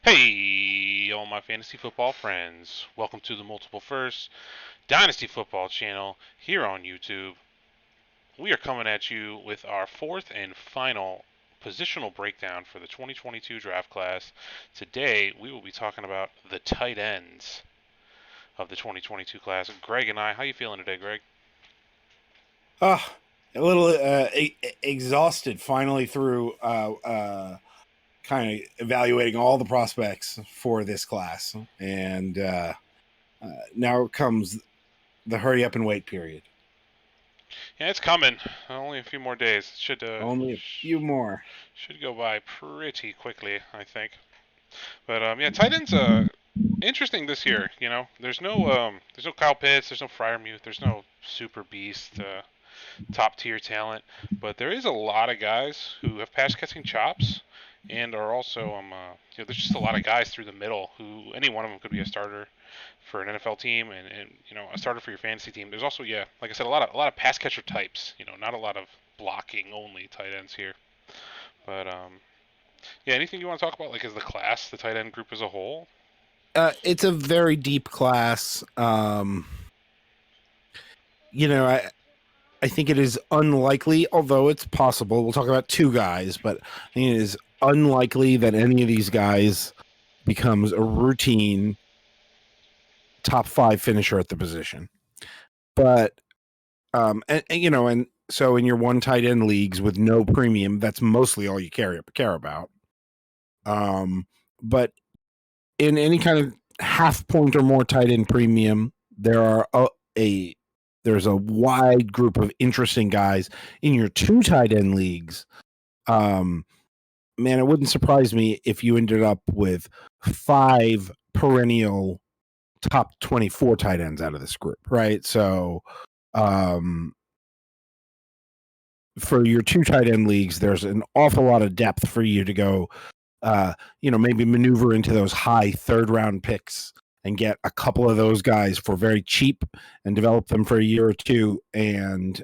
Hey, all my fantasy football friends. Welcome to the Multiple First Dynasty Football channel here on YouTube. We are coming at you with our fourth and final positional breakdown for the 2022 draft class. Today, we will be talking about the tight ends of the 2022 class. Greg and I, how you feeling today, Greg? Uh, a little exhausted finally through kind of evaluating all the prospects for this class. And now comes the hurry up and wait period. Yeah, it's coming. Only a few more days. Only a few more. Should go by pretty quickly, I think. But yeah, tight ends interesting this year. There's no Kyle Pitts, there's no Fryermuth, there's no super beast, top tier talent, but there is a lot of guys who have pass catching chops, and are also there's just a lot of guys through the middle who any one of them could be a starter for an NFL team, and a starter for your fantasy team. There's also, yeah, like I said, a lot of pass catcher types. Not a lot of blocking only tight ends here, but yeah. Anything you want to talk about, like, as the class, the tight end group as a whole? It's a very deep class. I think it is unlikely, although it's possible. We'll talk about two guys, but I think it is unlikely that any of these guys becomes a routine top five finisher at the position. But and so in your one tight end leagues with no premium, that's mostly all you care about. But in any kind of half point or more tight end premium, there's a wide group of interesting guys in your two tight end leagues. Man, it wouldn't surprise me if you ended up with 5 perennial top 24 tight ends out of this group, right? So, for your two tight end leagues, there's an awful lot of depth for you to go, maybe maneuver into those high third round picks and get a couple of those guys for very cheap and develop them for a year or two and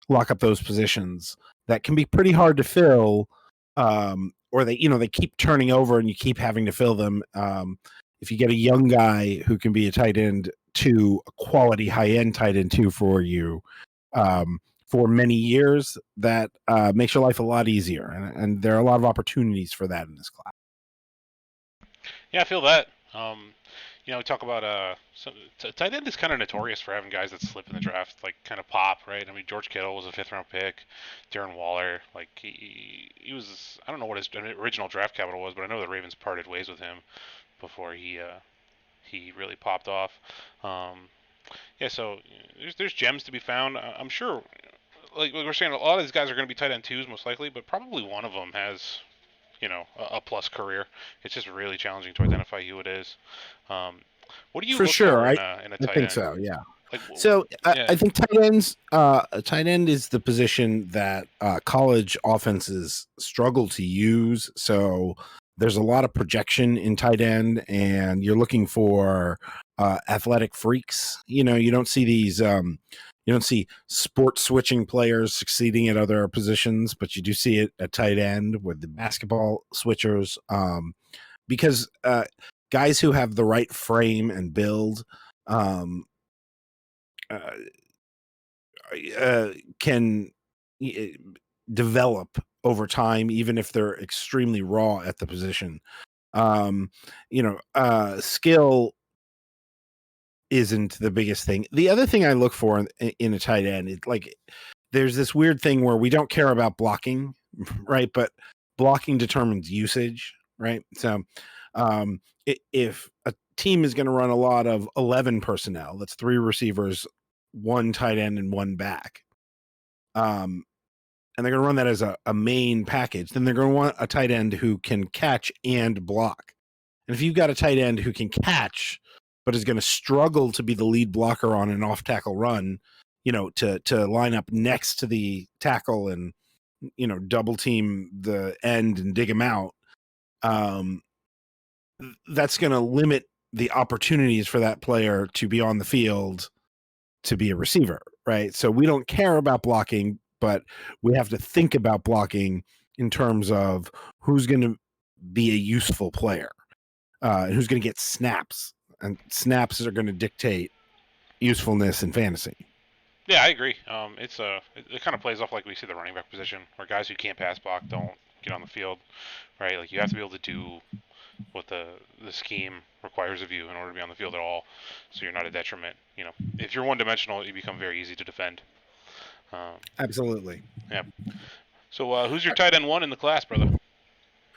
lock up those positions that can be pretty hard to fill, or they keep turning over and you keep having to fill them. If you get a young guy who can be a tight end two, a quality high end tight end two for you, for many years, that makes your life a lot easier. And there are a lot of opportunities for that in this class. Yeah, I feel that. We talk about tight end is kind of notorious for having guys that slip in the draft, like, kind of pop, right? I mean, George Kittle was a fifth round pick. Darren Waller, like, he was, I don't know what his original draft capital was, but I know the Ravens parted ways with him before he really popped off. Um, yeah, so there's gems to be found. I'm sure, like we're saying, a lot of these guys are going to be tight end twos most likely, but probably one of them has a plus career. It's just really challenging to identify who it is. Um, what do you For look sure, for in I a I tight think end? so. Yeah. Like, So I yeah, think tight ends, a tight end is the position that college offenses struggle to use. So there's a lot of projection in tight end, and you're looking for athletic freaks. You don't see these. You don't see sport switching players succeeding at other positions, but you do see it at tight end with the basketball switchers, because guys who have the right frame and build, um, uh, can develop over time, even if they're extremely raw at the position. Skill isn't the biggest thing. The other thing I look for in a tight end is, like, there's this weird thing where we don't care about blocking, right? But blocking determines usage, right? So, if a team is going to run a lot of 11 personnel, that's 3 receivers, 1 tight end, and 1 back, and they're going to run that as a main package, then they're going to want a tight end who can catch and block. And if you've got a tight end who can catch, but is going to struggle to be the lead blocker on an off tackle run, to line up next to the tackle and, double team the end and dig him out, that's going to limit the opportunities for that player to be on the field to be a receiver, right? So we don't care about blocking, but we have to think about blocking in terms of who's going to be a useful player. who's going to get snaps, and snaps are going to dictate usefulness in fantasy. Yeah, I agree. It kind of plays off like we see the running back position, where guys who can't pass block don't get on the field, right? Like you have to be able to do what the scheme requires of you in order to be on the field at all, so you're not a detriment. If you're one dimensional, you become very easy to defend. Absolutely. Yeah. So who's your tight end one in the class, brother?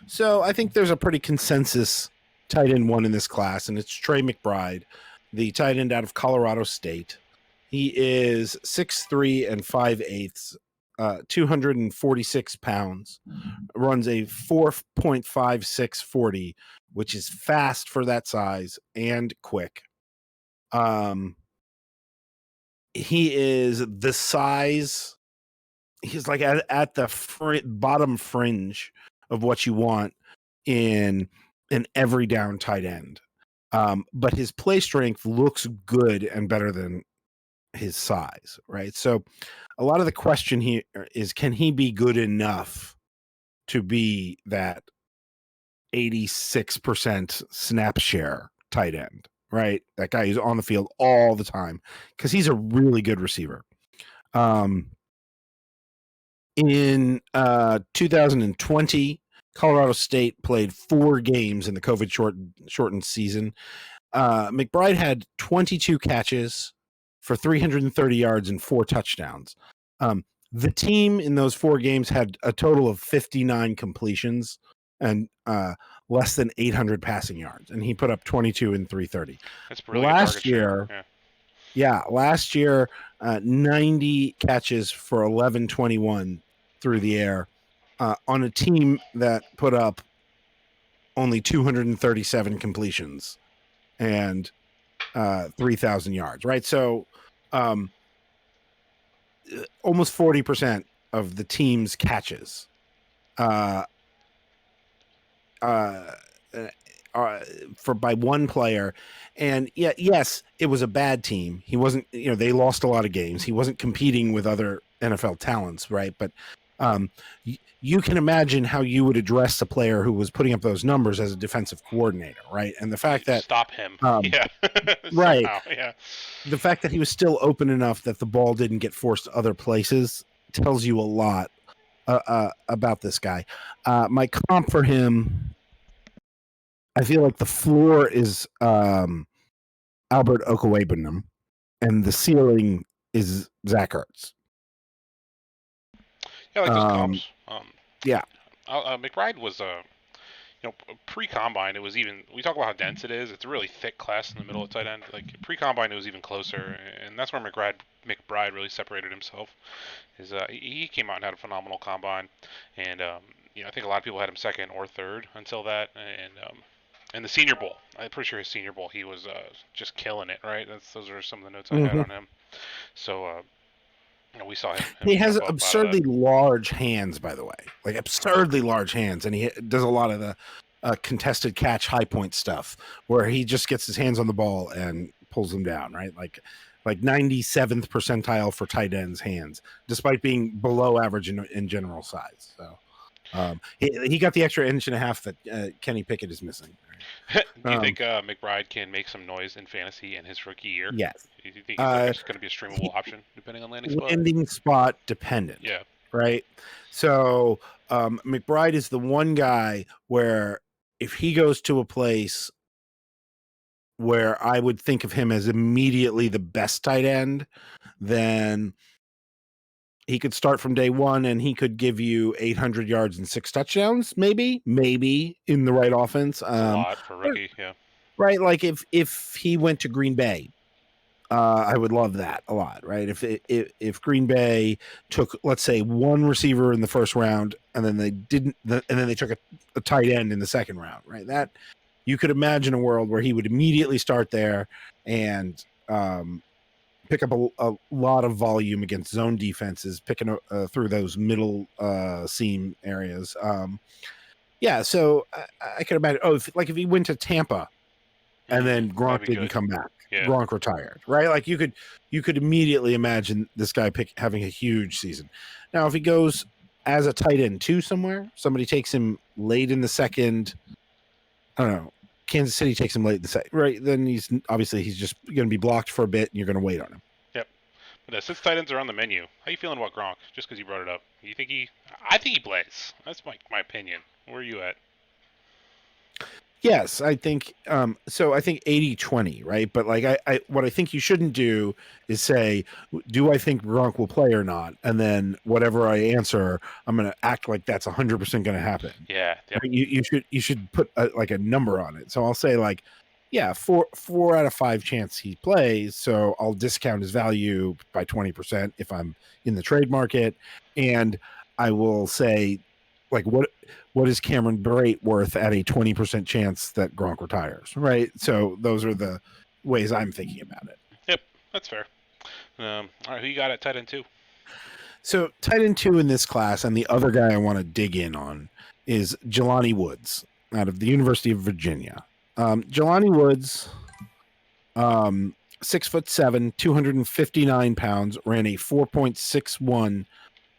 So I think there's a pretty consensus tight end one in this class, and it's Trey McBride, the tight end out of Colorado State. He is 6'3" and 5/8, 246 pounds, runs a 4.56 40, which is fast for that size and quick. He is the size. He's like at the bottom fringe of what you want in an every down tight end. But his play strength looks good and better than his size, right? So a lot of the question here is, can he be good enough to be that 86% snap share tight end, right? That guy who's on the field all the time, because he's a really good receiver. In 2020, Colorado State played 4 games in the COVID shortened season. McBride had 22 catches for 330 yards and 4 touchdowns. The team in those 4 games had a total of 59 completions and less than 800 passing yards, and he put up 22 and 330. That's really last year. Last year, 90 catches for 1121 through the air on a team that put up only 237 completions and 3,000 yards, right? So almost 40% of the team's catches for by one player. And yes, it was a bad team. He wasn't, they lost a lot of games. He wasn't competing with other NFL talents, right? But you can imagine how you would address a player who was putting up those numbers as a defensive coordinator, right? And the fact that stop him, right, yeah. The fact that he was still open enough that the ball didn't get forced to other places tells you a lot about this guy. My comp for him, I feel like the floor is Albert Okwuegbunam, and the ceiling is Zach Ertz. Yeah, like those comps. Yeah. McBride was pre-combine, it was even, we talk about how dense it is. It's a really thick class in the middle of tight end. Like pre-combine, it was even closer, and that's where McBride really separated himself. He came out and had a phenomenal combine, and I think a lot of people had him second or third until that, and the Senior Bowl. I'm pretty sure his Senior Bowl, he was just killing it, right? Those are some of the notes I had on him. So we saw him. He has absurdly large hands, by the way, like absurdly large hands, and he does a lot of the contested catch high point stuff where he just gets his hands on the ball and pulls them down, right? Like 97th percentile for tight ends hands, despite being below average in general size. So he got the extra inch and a half that Kenny Pickett is missing. Do you think McBride can make some noise in fantasy in his rookie year? Yes. Do you think he's going to be a streamable option depending on landing spot? Landing spot dependent. Yeah. Right. So McBride is the one guy where if he goes to a place where I would think of him as immediately the best tight end, then he could start from day one and he could give you 800 yards and 6 touchdowns, maybe in the right offense. That's a lot for rookie, yeah. Right, like if he went to Green Bay, I would love that a lot, right? If Green Bay took, let's say, one receiver in the first round, and then they didn't, and then they took a tight end in the second round, right? That you could imagine a world where he would immediately start there and pick up a lot of volume against zone defenses, picking through those middle seam areas. So I could imagine. If he went to Tampa, and then Gronk didn't come back. Yeah. Gronk retired, right? Like you could immediately imagine this guy having a huge season. Now, if he goes as a tight end 2 somewhere, somebody takes him late in the second, I don't know, Kansas City takes him late in the second, right? Then he's just going to be blocked for a bit, and you're going to wait on him. Yep. But since tight ends are on the menu, how you feeling about Gronk? Just because you brought it up, you think he? I think he plays. That's my opinion. Where are you at? Yes, I think so. I think 80-20, right? But like I what I think you shouldn't do is say, do I think Gronk will play or not? And then whatever I answer, I'm going to act like that's 100% going to happen. Yeah. Yep. You should put like a number on it. So I'll say like, yeah, 4 out of 5 chance he plays. So I'll discount his value by 20% if I'm in the trade market, and I will say, like, what is Cameron Brate worth at a 20% chance that Gronk retires, right? So those are the ways I'm thinking about it. Yep, that's fair. All right, who you got at tight end 2? So tight end 2 in this class, and the other guy I want to dig in on is Jelani Woods out of the University of Virginia. Jelani Woods, 6'7", 259 pounds, ran a 4.61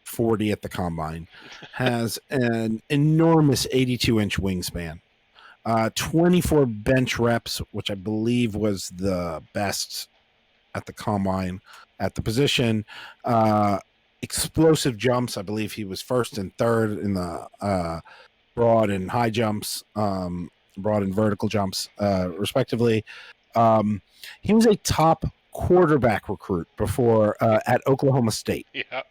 40 at the combine, has an enormous 82-inch wingspan, 24 bench reps, which I believe was the best at the combine at the position. Explosive jumps. I believe he was first and third in the broad and high jumps, broad and vertical jumps, respectively. He was a top quarterback recruit before at Oklahoma State. Yeah.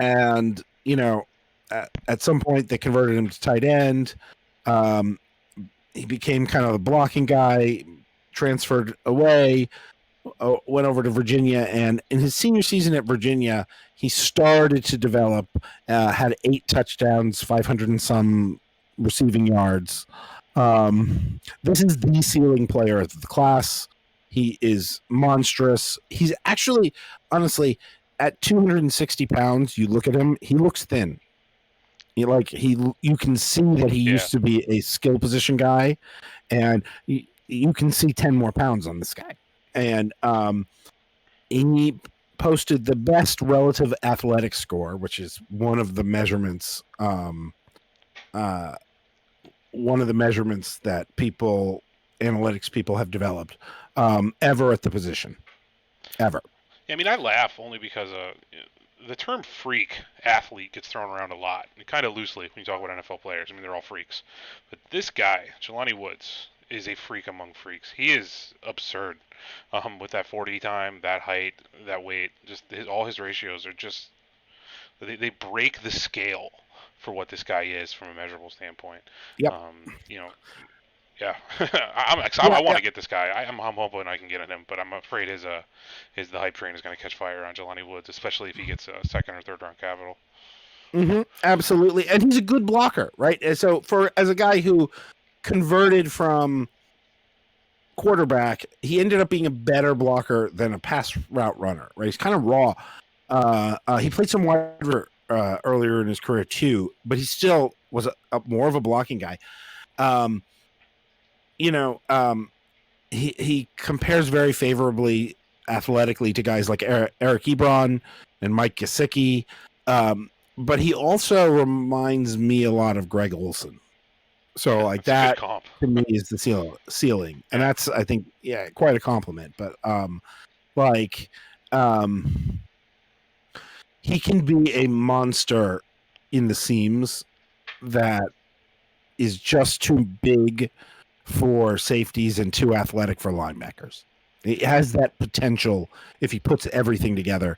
And you know, at some point they converted him to tight end. He became kind of a blocking guy, transferred away, went over to Virginia, and in his senior season at Virginia, he started to develop, had 8 touchdowns, 500 and some receiving yards. This is the ceiling player of the class. He is monstrous. He's actually, honestly, at 260 pounds, you look at him, he looks thin. You can see that he used to be a skill position guy, and you can see 10 more pounds on this guy. And he posted the best relative athletic score, which is one of the measurements that analytics people have developed ever at the position. Ever. I mean, I laugh only because the term freak athlete gets thrown around a lot, kind of loosely when you talk about NFL players. I mean, they're all freaks. But this guy, Jelani Woods, is a freak among freaks. He is absurd with that 40 time, that height, that weight. Just all his ratios are just they break the scale for what this guy is from a measurable standpoint. Yep. Yeah, I want to get this guy. I'm hoping I can get at him, but I'm afraid the hype train is going to catch fire on Jelani Woods, especially if he gets a second or third round capital. Mm-hmm, absolutely, and he's a good blocker, right? And so as a guy who converted from quarterback, he ended up being a better blocker than a pass route runner, right? He's kind of raw. He played some wide earlier in his career too, but he still was more of a blocking guy. He compares very favorably athletically to guys like Eric Ebron and Mike Gesicki, but he also reminds me a lot of Greg Olsen. So like that to me is the ceiling, and that's, I think, quite a compliment. But he can be a monster in the seams that is just too big for safeties and too athletic for linebackers. It has that potential if he puts everything together.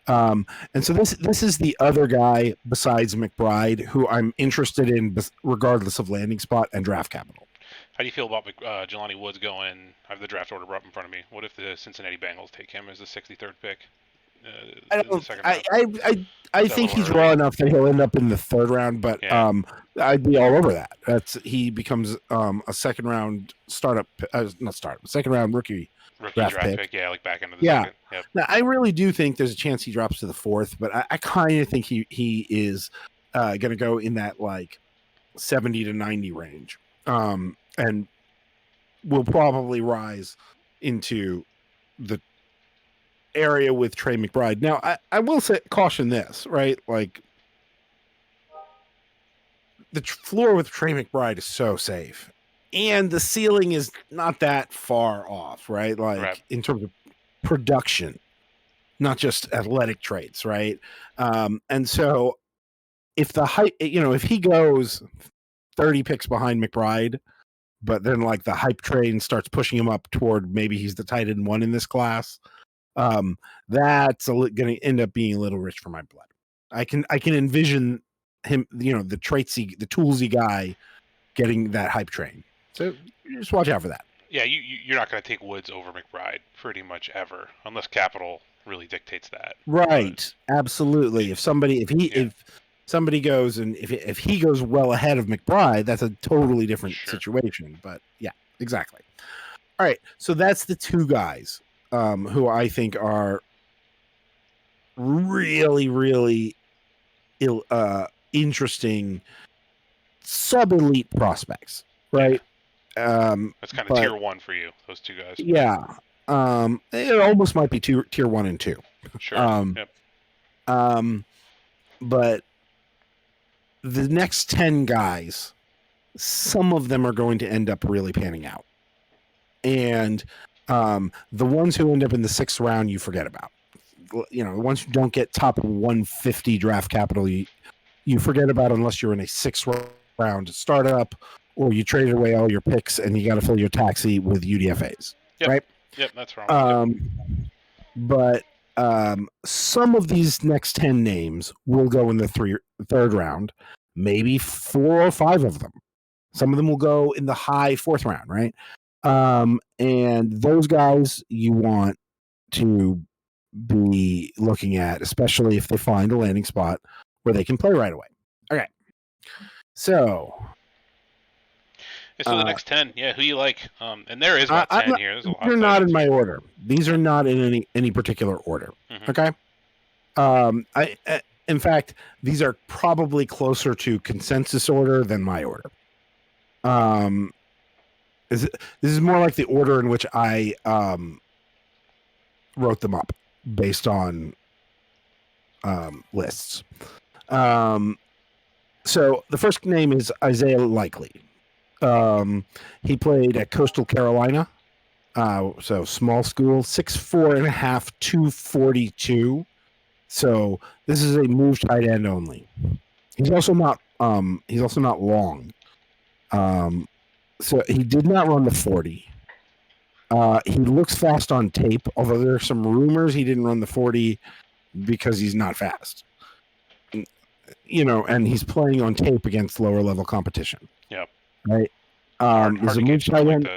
And so this is the other guy besides McBride who I'm interested in, regardless of landing spot and draft capital. How do you feel about Jelani Woods going? I have the draft order up in front of me. What if the Cincinnati Bengals take him as the 63rd pick? I think he's raw enough that he'll end up in the 3rd round, but I'd be all over that. He becomes a second round second round rookie draft pick. Yeah, like back into the second. Yep. Now, I really do think there's a chance he drops to the 4th, but I kind of think he is going to go in that like 70 to 90 range, and will probably rise into the area with Trey McBride. Now, I will say, caution this, right? Like, floor with Trey McBride is so safe, and the ceiling is not that far off, right? Like Right. in terms of production, not just athletic traits, right? And so if the hype, if he goes 30 picks behind McBride, but then like the hype train starts pushing him up toward maybe he's the tight end one in this class, that's going to end up being a little rich for my blood. I can envision him, the the toolsy guy getting that hype train. So just watch out for that. Yeah, you're not going to take Woods over McBride pretty much ever, unless capital really dictates that. Right. But, absolutely. If somebody goes and if he goes well ahead of McBride, that's a totally different situation. But yeah, exactly. All right. So that's the two guys who I think are really, really interesting sub-elite prospects, right? That's kind of tier 1 for you, those two guys. Yeah. It almost might be tier 1 and 2. Sure. But the next 10 guys, some of them are going to end up really panning out. And the ones who end up in the 6th round, you forget about. The ones who don't get top 150 draft capital, you forget about unless you're in a 6th round startup or you traded away all your picks and you got to fill your taxi with UDFAs, right? Yep, that's wrong. But some of these next 10 names will go in the 3rd round, maybe 4 or 5 of them. Some of them will go in the high 4th round, right? And those guys you want to be looking at, especially if they find a landing spot where they can play right away. Okay. So the next 10, who you like? And there is about 10 here. There's a lot. They're not in my order. These are not in any particular order. Mm-hmm. Okay. In fact, these are probably closer to consensus order than my order. This is more like the order in which I wrote them up based on lists. So the first name is Isaiah Likely. He played at Coastal Carolina, so small school, 6'4.5", 242. So this is a move tight end only. He's also not long. So he did not run the 40. He looks fast on tape, although there are some rumors he didn't run the 40 because he's not fast. And he's playing on tape against lower level competition. Yep. Right. He's a move tight end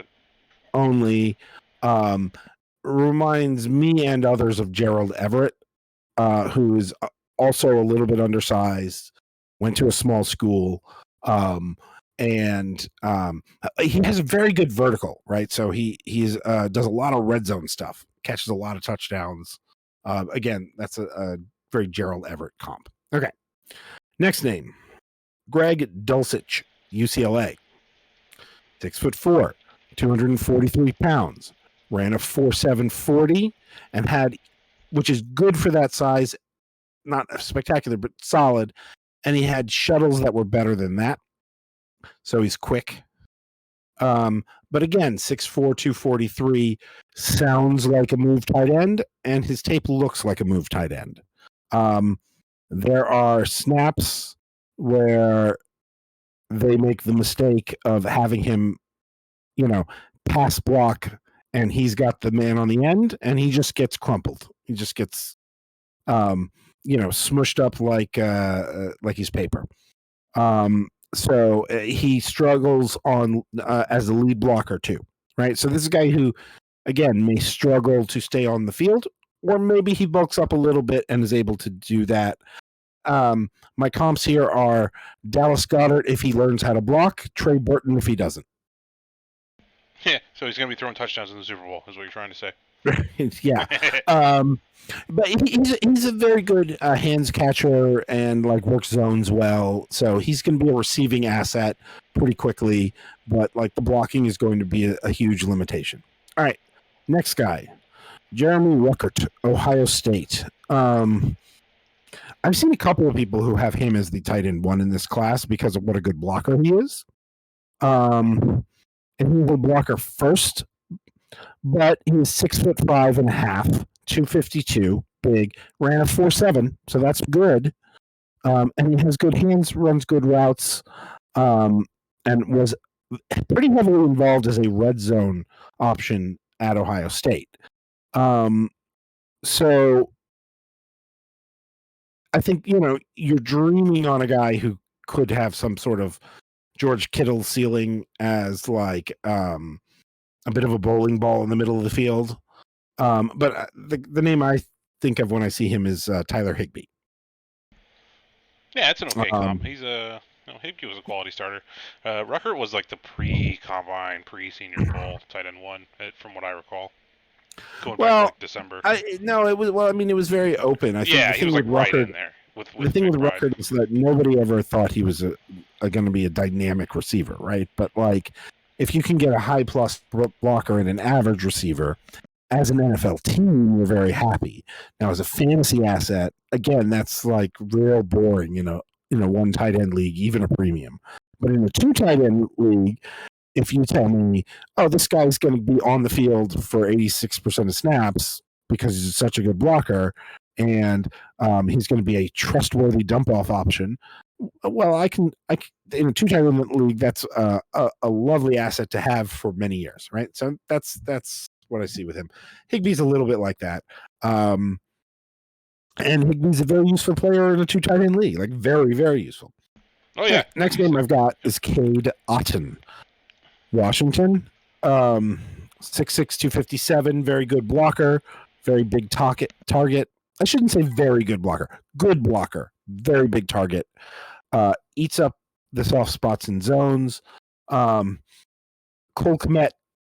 only. Reminds me and others of Gerald Everett, who is also a little bit undersized, went to a small school, and he has a very good vertical, right? So he does a lot of red zone stuff, catches a lot of touchdowns. Again, that's a very Gerald Everett comp. Okay. Next name, Greg Dulcich, UCLA. 6'4", 243 pounds, ran a 4.7 40, and had, which is good for that size, not spectacular, but solid. And he had shuttles that were better than that. So he's quick. But again, 6'4", 243 sounds like a move tight end, and his tape looks like a move tight end. There are snaps where they make the mistake of having him, pass block, and he's got the man on the end, and he just gets crumpled. He just gets, smushed up like he's paper. So he struggles on as a lead blocker too, right? So this is a guy who, again, may struggle to stay on the field, or maybe he bulks up a little bit and is able to do that. My comps here are Dallas Goedert if he learns how to block, Trey Burton if he doesn't. Yeah, so he's going to be throwing touchdowns in the Super Bowl, is what you're trying to say. Yeah. But he's a very good hands catcher and works zones well. So he's going to be a receiving asset pretty quickly, but the blocking is going to be a huge limitation. All right. Next guy, Jeremy Ruckert, Ohio State. I've seen a couple of people who have him as the tight end 1 in this class because of what a good blocker he is. And he's a blocker first, but he's 6'5.5", 252, big, ran a 4.7, so that's good. And he has good hands, runs good routes, and was pretty heavily involved as a red zone option at Ohio State. So I think, you're dreaming on a guy who could have some sort of George Kittle ceiling as like a bit of a bowling ball in the middle of the field. But the name I think of when I see him is Tyler Higbee. Yeah, it's an okay comp. He's Higbee was a quality starter. Ruckert was like the pre-combine, pre-senior bowl tight end 1, from what I recall. Going back to like December. It was very open. I think he was like right in there. The thing with Ruckert is that nobody ever thought he was going to be a dynamic receiver, right? But like, if you can get a high plus blocker and an average receiver, as an NFL team, you're very happy. Now, as a fantasy asset, again, that's like real boring, in a one tight end league, even a premium. But in a 2 tight end league, if you tell me, oh, this guy's going to be on the field for 86% of snaps because he's such a good blocker, and he's going to be a trustworthy dump-off option, well, I can in a 2 tight end league, that's a lovely asset to have for many years, right? So that's what I see with him. Higbee's a little bit like that. And Higbee's a very useful player in a 2 tight end league, like very, very useful. Oh, yeah. Next name I've got is Cade Otton. Washington, 6'6", 257, very good blocker, very big target. I shouldn't say very good blocker. Good blocker, very big target. Eats up the soft spots and zones. Cole Kmet,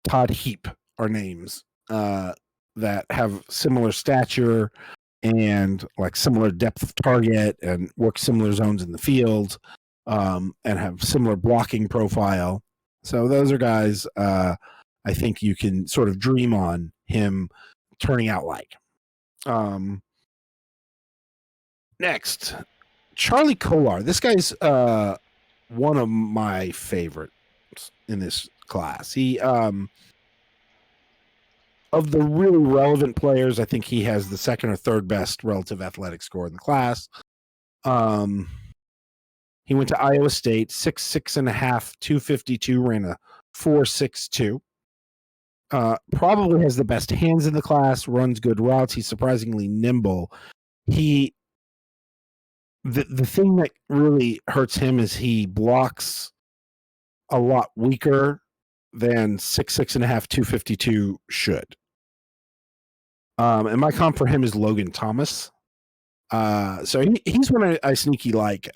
Todd Heap are names that have similar stature and like similar depth of target and work similar zones in the field, and have similar blocking profile. So those are guys I think you can sort of dream on him turning out like. Next, Charlie Colar. This guy's one of my favorites in this class. He of the really relevant players, I think he has the second or third best relative athletic score in the class. He went to Iowa State, 6'6.5", 252, ran a 4.62. Probably has the best hands in the class, runs good routes. He's surprisingly nimble. The thing that really hurts him is he blocks a lot weaker than 6'6.5", 252 should. And my comp for him is Logan Thomas. So he's one I sneaky like.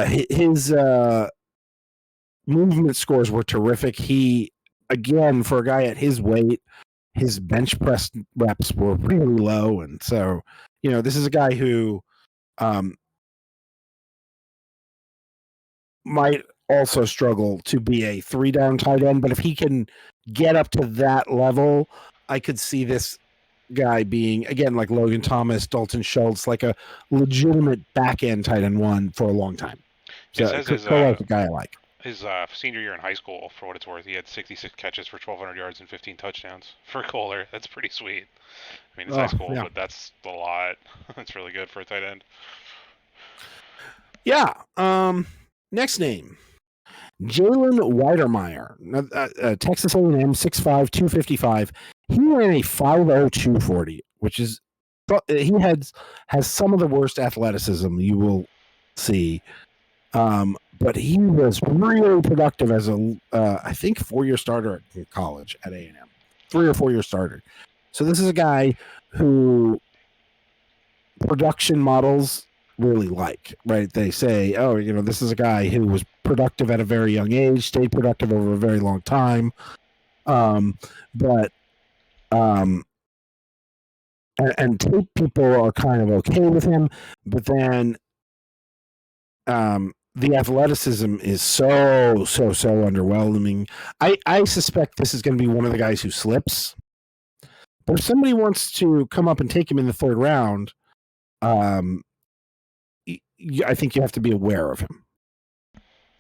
His movement scores were terrific. He, again, for a guy at his weight, his bench press reps were really low. And so, this is a guy who might also struggle to be a 3-down tight end. But if he can get up to that level, I could see this guy being, again, like Logan Thomas, Dalton Schultz, like a legitimate back-end tight end 1 for a long time. So Colar's a guy I like. His senior year in high school, for what it's worth, he had 66 catches for 1,200 yards and 15 touchdowns for Colar. That's pretty sweet. I mean, it's high school, but that's a lot. That's really good for a tight end. Yeah. Next name, Jalen Weidermeyer, Texas A&M, 6'5", 255. He ran a 5.02 240, which is he has some of the worst athleticism you will see. But he was really productive as a, I think, 4-year starter at college at A&M, 3 or 4-year starter. So this is a guy who production models really like, right? They say, oh, this is a guy who was productive at a very young age, stayed productive over a very long time. And tape people are kind of okay with him, but then the athleticism is so underwhelming. I suspect this is going to be one of the guys who slips. But if somebody wants to come up and take him in the 3rd round, I think you have to be aware of him.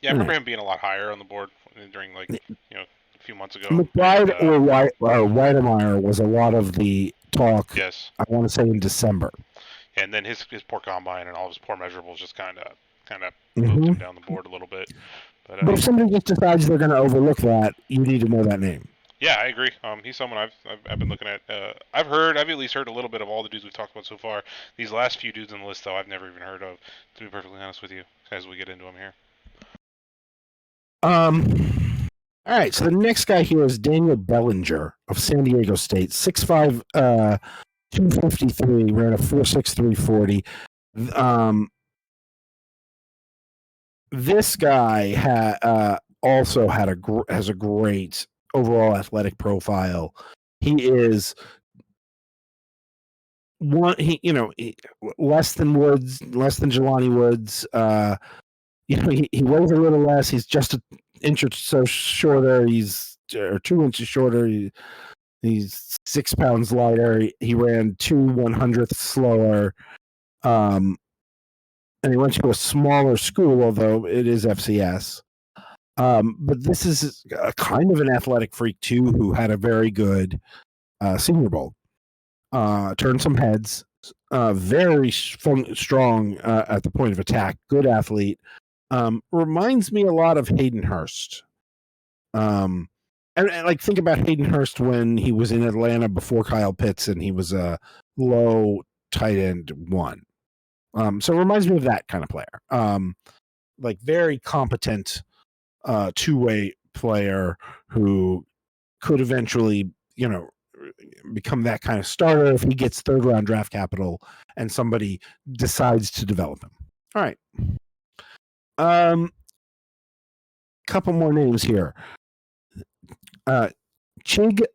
Yeah, I remember him being a lot higher on the board during a few months ago. McBride or Weidemeyer was a lot of the talk. Yes. I want to say in December. And then his poor combine and all of his poor measurables just kind of moved him down the board a little bit. But if somebody just decides they're going to overlook that, you need to know that name. Yeah, I agree. He's someone I've been looking at. I've at least heard a little bit of all the dudes we've talked about so far. These last few dudes on the list, though, I've never even heard of. To be perfectly honest with you, as we get into them here. All right. So the next guy here is Daniel Bellinger of San Diego State, 6'5", 253, ran a 4.63 40. This guy also has a great overall athletic profile. He is less than Jelani Woods. He weighs a little less. He's just an inch or so shorter. He's 2 inches shorter. He's 6 pounds lighter. He ran 2 100ths slower. And he went to a smaller school, although it is FCS. But this is a kind of an athletic freak, too, who had a very good Senior Bowl. Turned some heads. Very strong at the point of attack. Good athlete. Reminds me a lot of Hayden Hurst. And think about Hayden Hurst when he was in Atlanta before Kyle Pitts, and he was a low tight end 1. So it reminds me of that kind of player. Very competent two-way player who could eventually, become that kind of starter if he gets third-round draft capital and somebody decides to develop him. All right. Couple more names here. Chigoziem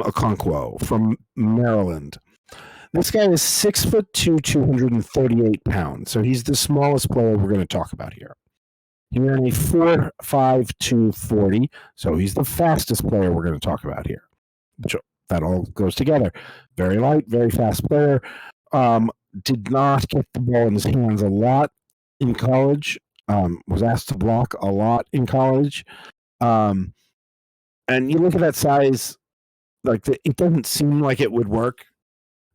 Okonkwo from Maryland. This guy is 6'2", 238 pounds. So he's the smallest player we're going to talk about here. He ran a 4.5 240. So he's the fastest player we're going to talk about here. That all goes together. Very light, very fast player. Did not get the ball in his hands a lot in college. Was asked to block a lot in college. And you look at that size, it doesn't seem like it would work.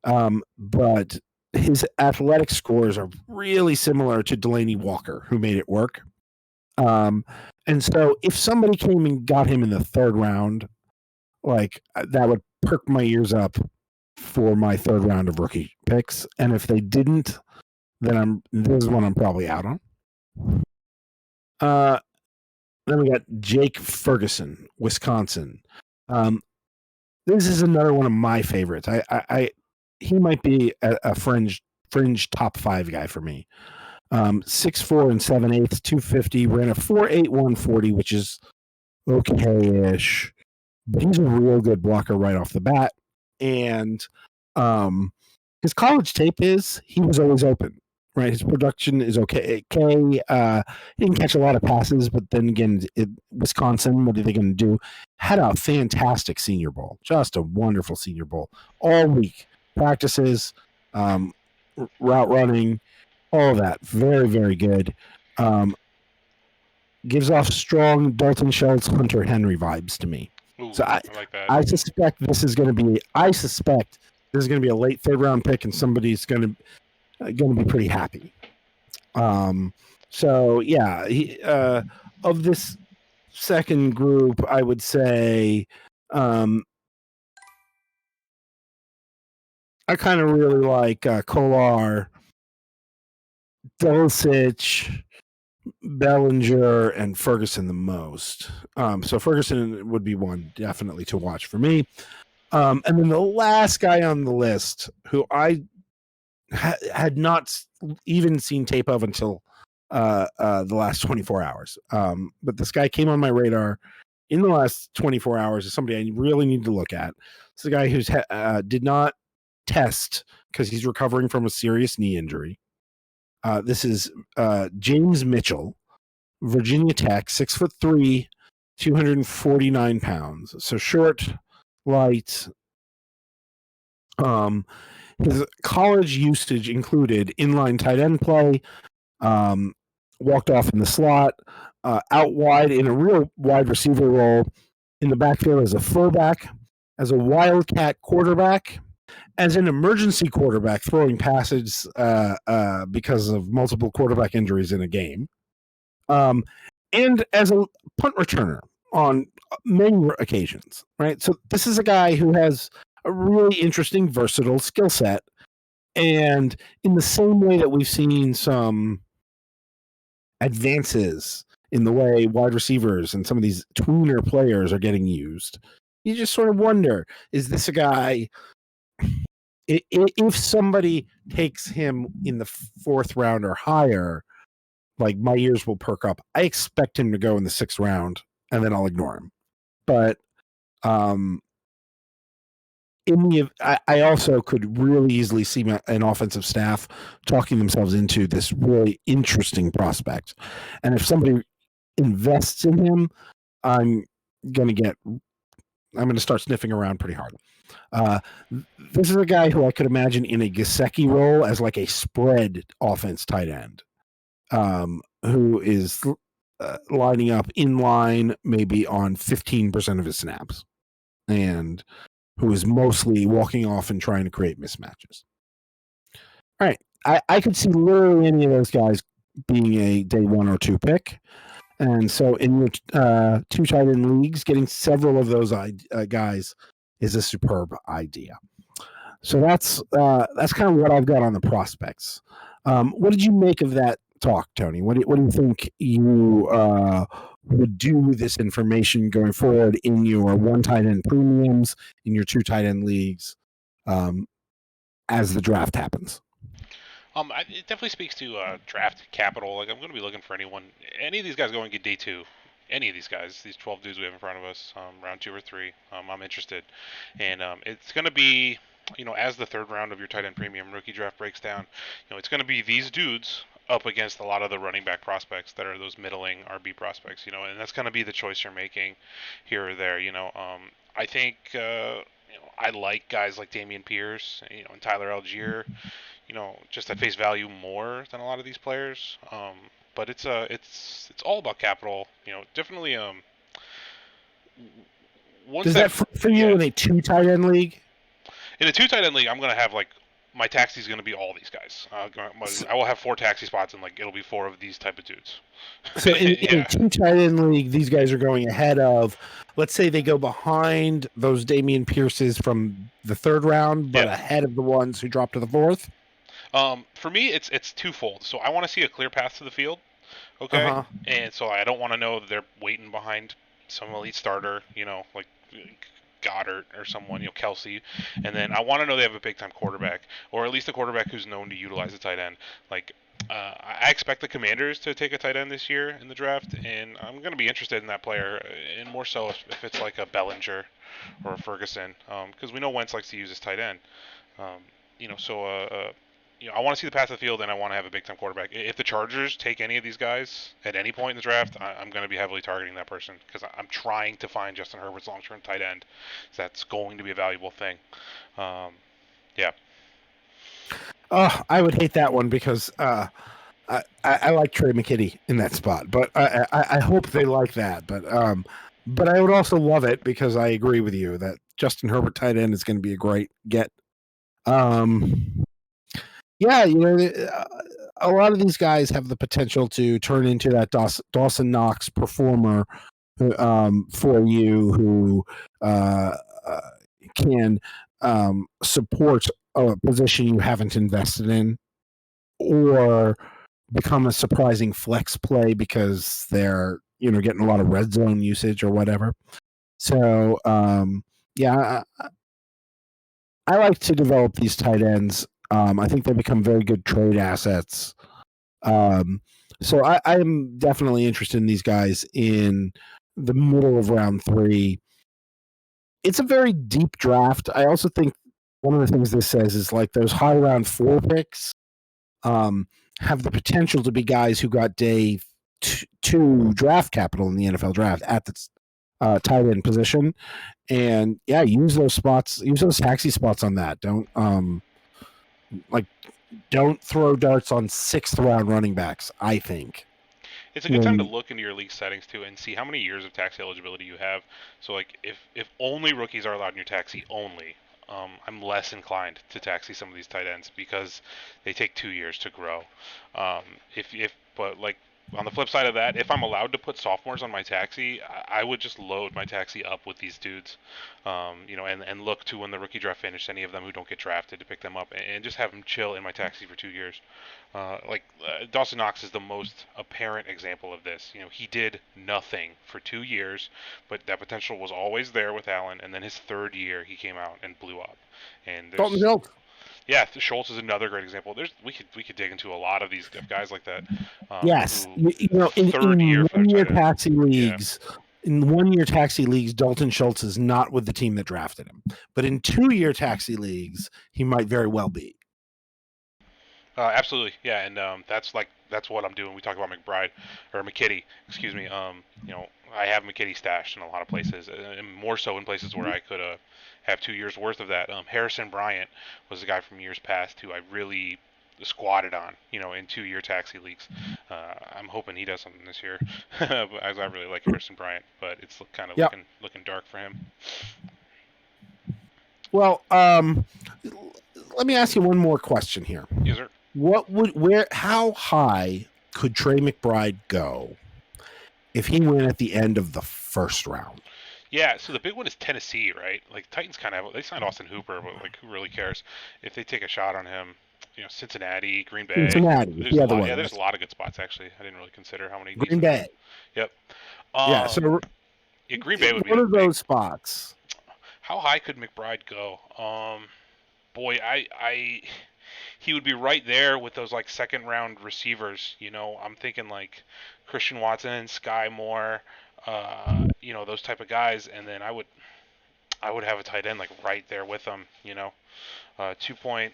But his athletic scores are really similar to Delanie Walker, who made it work. And so if somebody came and got him in the third round, that would perk my ears up for my third round of rookie picks. And if they didn't, then this is one I'm probably out on. Then we got Jake Ferguson, Wisconsin. This is another one of my favorites. He might be a fringe top 5 guy for me. 6'4" and 7/8, 250, ran a 4.81 40, which is okay-ish. But he's a real good blocker right off the bat. And his college tape he was always open, right? His production is okay. He didn't catch a lot of passes, but then again, Wisconsin, what are they going to do? Had a fantastic Senior Bowl. Just a wonderful Senior Bowl. All week. Practices, route running, all of that. Very, very good. Gives off strong Dalton Schultz, Hunter Henry vibes to me. Ooh, so I like that. I suspect this is going to be a late third round pick, and somebody's going to be pretty happy. So yeah, of this second group, I would say I kind of really like Colar, Dulcich, Bellinger, and Ferguson the most. So Ferguson would be one definitely to watch for me. And then the last guy on the list, who I had not even seen tape of until the last 24 hours. But this guy came on my radar in the last 24 hours as somebody I really need to look at. It's a guy who's did not test because he's recovering from a serious knee injury. This is James Mitchell, Virginia Tech, 6'3", 249 pounds. So short, light. his college usage included inline tight end play, walked off in the slot, out wide in a real wide receiver role, in the backfield as a fullback, as a wildcat quarterback, as an emergency quarterback throwing passes because of multiple quarterback injuries in a game, and as a punt returner on many occasions, right? So this is a guy who has a really interesting, versatile skill set. And in the same way that we've seen some advances in the way wide receivers and some of these tweener players are getting used, you just sort of wonder, is this a guy, if somebody takes him in the fourth round or higher, like my ears will perk up. I expect him to go in the sixth round and then I'll ignore him. But I also could really easily see an offensive staff talking themselves into this really interesting prospect. And if somebody invests in him, I'm going to start sniffing around pretty hard. This is a guy who I could imagine in a Gesicki role as like a spread offense tight end, who is lining up in line maybe on 15% of his snaps, and who is mostly walking off and trying to create mismatches. All right. I could see literally any of those guys being a day 1 or 2 pick. And so in your two tight end leagues, getting several of those guys is a superb idea. So that's kind of what I've got on the prospects. What did you make of that talk, Tony? What do you think you would do with this information going forward in your 1 tight end premiums, in your 2 tight end leagues, as the draft happens? It definitely speaks to draft capital. Like, I'm going to be looking for any of these guys going to get day 2. Any of these guys, these 12 dudes we have in front of us, round 2 or 3, I'm interested. And it's going to be, as the third round of your tight end premium rookie draft breaks down, it's going to be these dudes up against a lot of the running back prospects that are those middling RB prospects, and that's going to be the choice you're making here or there. I think, I like guys like Dameon Pierce, and Tyler Algier, just at face value more than a lot of these players. But it's all about capital. Definitely. Does that for you in a 2 tight end league? In a 2 tight end league, I'm gonna have my taxi is gonna be all these guys. I will have 4 taxi spots, and it'll be 4 of these type of dudes. So in a 2 tight end league, these guys are going ahead of. Let's say they go behind those Dameon Pierces from the 3rd round, but ahead of the ones who dropped to the 4th. For me, it's twofold. So I want to see a clear path to the field, okay? And so I don't want to know that they're waiting behind some elite starter, like Goddard or someone, Kelsey. And then I want to know they have a big-time quarterback, or at least a quarterback who's known to utilize a tight end. I expect the Commanders to take a tight end this year in the draft, and I'm going to be interested in that player, and more so if it's like a Bellinger or a Ferguson, because we know Wentz likes to use his tight end. I want to see the path of the field, and I want to have a big-time quarterback. If the Chargers take any of these guys at any point in the draft, I'm going to be heavily targeting that person because I'm trying to find Justin Herbert's long-term tight end. So that's going to be a valuable thing. Yeah. I would hate that one because I like Trey McBride in that spot, but I hope they like that. But I would also love it because I agree with you that Justin Herbert tight end is going to be a great get. Yeah, a lot of these guys have the potential to turn into that Dawson Knox performer for you who can support a position you haven't invested in, or become a surprising flex play because they're getting a lot of red zone usage or whatever. So I like to develop these tight ends. I think they become very good trade assets. So I am definitely interested in these guys in the middle of round 3. It's a very deep draft. I also think one of the things this says is like those high round 4 picks have the potential to be guys who got day 2 draft capital in the NFL draft at the tight end position. And use those spots, use those taxi spots on that. Don't Like, don't throw darts on 6th-round running backs, I think. It's a good time to look into your league settings too and see how many years of taxi eligibility you have. So like if only rookies are allowed in your taxi only, I'm less inclined to taxi some of these tight ends because they take 2 years to grow. If but like on the flip side of that, if I'm allowed to put sophomores on my taxi, I would just load my taxi up with these dudes, and look to when the rookie draft finished, any of them who don't get drafted to pick them up and just have them chill in my taxi for 2 years. Dawson Knox is the most apparent example of this. He did nothing for 2 years, but that potential was always there with Allen. And then his third year, he came out and blew up. And yeah, Schultz is another great example. We could dig into a lot of these guys like that. Yes, in 1-year taxi leagues. Yeah. In 1-year taxi leagues, Dalton Schultz is not with the team that drafted him. But in 2-year taxi leagues, he might very well be. Absolutely, yeah, and that's what I'm doing. We talk about McKitty, excuse me. I have McKitty stashed in a lot of places, and more so in places where I could have 2 years worth of that. Harrison Bryant was the guy from years past who I really squatted on, in 2-year taxi leagues. I'm hoping he does something this year, as I really like Harrison Bryant, but it's kind of looking dark for him. Well, let me ask you one more question here. Yes, sir. How high could Trey McBride go if he went at the end of the first round? Yeah, so the big one is Tennessee, right? Like Titans they signed Austin Hooper, but like who really cares if they take a shot on him? Cincinnati, Green Bay. There's a lot of good spots actually. I didn't really consider how many. Green Bay. Yep. So Green Bay would be one of those spots. How high could McBride go? He would be right there with those like second round receivers. I'm thinking like Christian Watson, Sky Moore, those type of guys, and then I would have a tight end like right there with them. 2.5,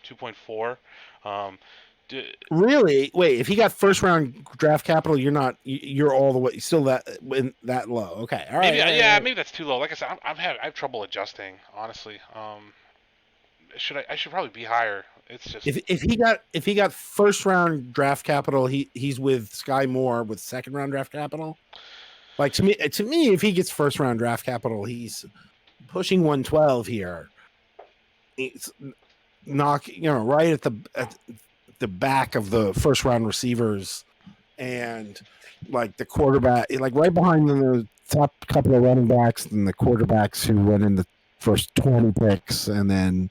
2.4. Really? Wait, if he got first round draft capital, you're all the way still that low. Okay, all right. Maybe that's too low. Like I said, I have trouble adjusting, honestly. I should probably be higher. It's just if he got first round draft capital, he's with Sky Moore with second round draft capital. Like to me, if he gets first round draft capital, he's pushing 112 here. It's right at the back of the first round receivers, and like the quarterback, like right behind the top couple of running backs and the quarterbacks who went in the first 20 picks, and then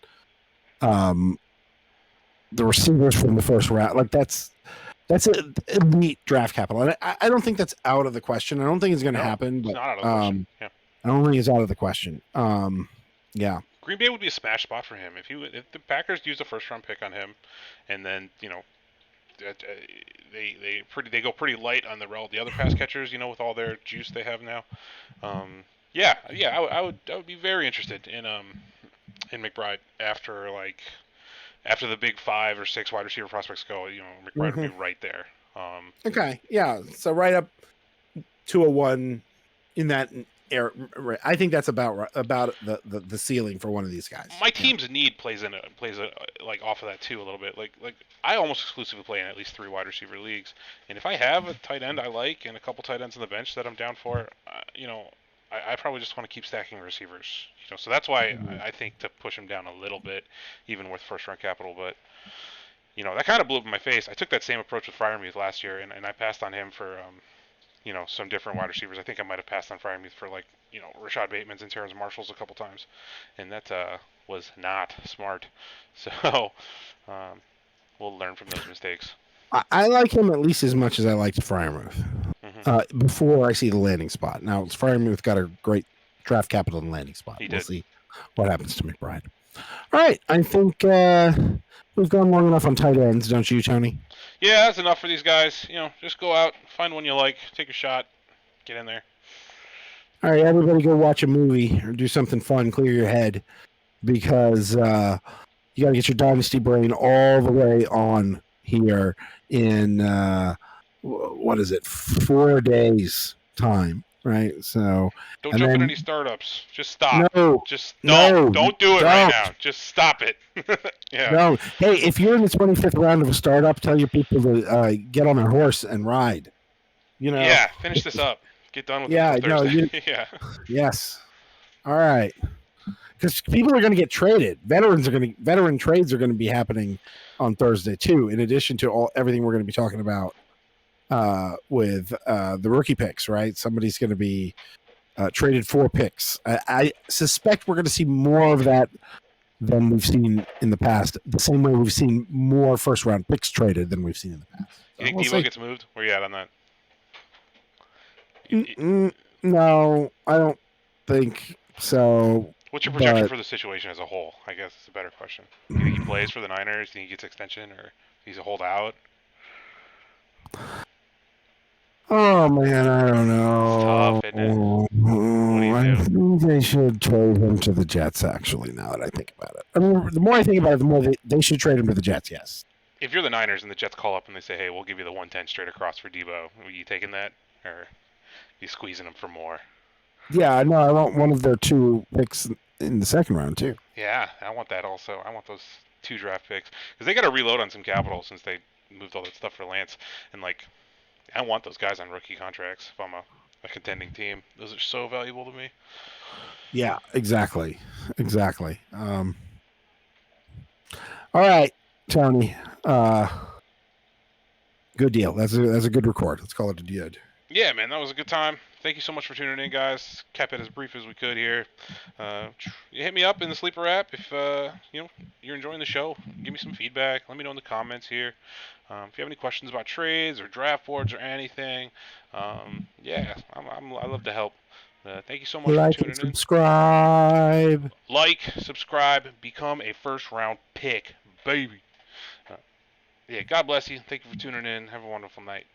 the receivers from the first round. Like that's an elite draft capital. And I don't think that's out of the question. I don't think it's going to happen. But, it's not out of the question. Yeah. I don't think it's out of the question. Yeah. Green Bay would be a smash spot for him if the Packers used a first round pick on him, and then they go pretty light on the other pass catchers, with all their juice they have now. I would be very interested in McBride after the big 5 or 6 wide receiver prospects go. McBride would be right there. Okay, yeah, so right up 201 in that area. I think that's about the ceiling for one of these guys. My team's need plays like off of that too a little bit. Like I almost exclusively play in at least 3 wide receiver leagues, and if I have a tight end I like and a couple tight ends on the bench that I'm down for, I probably just want to keep stacking receivers. So that's why I think to push him down a little bit, even with first round capital. But that kind of blew up in my face. I took that same approach with Freiermuth last year, and I passed on him for some different wide receivers. I think I might have passed on Freiermuth for Rashad Bateman's and Terrence Marshall's a couple times, and that was not smart. So we'll learn from those mistakes. I like him at least as much as I liked Freiermuth before I see the landing spot. Now, Freiermuth got a great draft capital and landing spot. We'll see what happens to McBride. All right, I think we've gone long enough on tight ends, don't you, Tony? Yeah, that's enough for these guys. Just go out, find one you like, take a shot, get in there. All right, everybody go watch a movie or do something fun, clear your head, because you got to get your Dynasty brain all the way on here in, 4 days' time. right? So, Don't and jump in then any startups. Just stop. no, Just don't. no, Don't do it right don't. now. Just stop it. Yeah. No. Hey, if you're in the 25th round of a startup, tell your people to get on their horse and ride. You know. Yeah. Finish this up. Get done with it Yeah. before No. Thursday. Yeah. Yes. All right. Because people are going to get traded. Veteran trades are going to be happening on Thursday too. In addition to everything we're going to be talking about with the rookie picks, right? Somebody's going to be traded 4 picks. I suspect we're going to see more of that than we've seen in the past. The same way we've seen more first round picks traded than we've seen in the past. You think Devo gets moved? Where you at on that? No, I don't think so. What's your projection for the situation as a whole? I guess it's a better question. Do you think he plays for the Niners? Do you think he gets extension, or he's a holdout? Oh man, I don't know. It's tough, isn't it? What do you I do? think they should trade him to the Jets. Actually, now that I think about it, I mean, the more I think about it, the more they should trade him to the Jets. Yes. If you're the Niners and the Jets call up and they say, "Hey, we'll give you the 110 straight across for Debo," are you taking that, or you squeezing him for more? Yeah, no, I want one of their 2 picks in the second round too. Yeah, I want that also. I want those 2 draft picks because they got to reload on some capital since they moved all that stuff for Lance, and like, I want those guys on rookie contracts if I'm a contending team. Those are so valuable to me. Yeah, exactly. All right, Tony. Good deal. That's a good record. Let's call it a deal. Yeah, man, that was a good time. Thank you so much for tuning in, guys. Kept it as brief as we could here. You hit me up in the Sleeper app if you're enjoying the show. Give me some feedback. Let me know in the comments here. If you have any questions about trades or draft boards or anything, yeah, I love to help. Thank you so much for tuning in. Subscribe. Like, subscribe, become a first round pick, baby. Yeah, God bless you. Thank you for tuning in. Have a wonderful night.